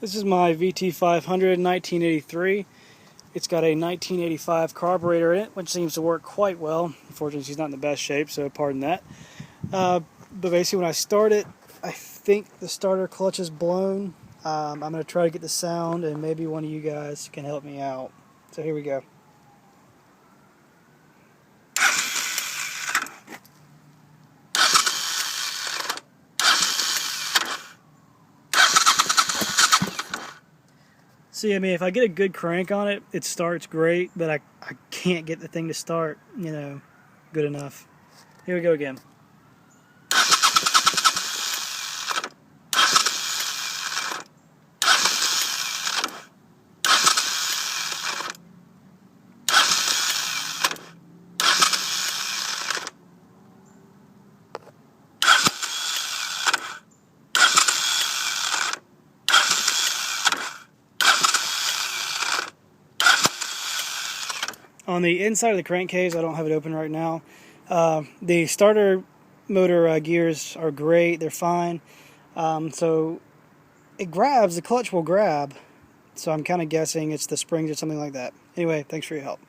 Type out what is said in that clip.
This is my VT500 1983. It's got a 1985 carburetor in it, which seems to work quite well. Unfortunately, she's not in the best shape, so pardon that. But basically, when I start it, I think the starter clutch is blown. I'm going to try to get the sound, and maybe one of you guys can help me out. So here we go. See, I mean, if I get a good crank on it, it starts great, but I can't get the thing to start, good enough. Here we go again. On the inside of the crankcase, I don't have it open right now. The starter motor gears are great. They're fine. So it grabs, the clutch will grab. So I'm kind of guessing it's the springs or something like that. Anyway, thanks for your help.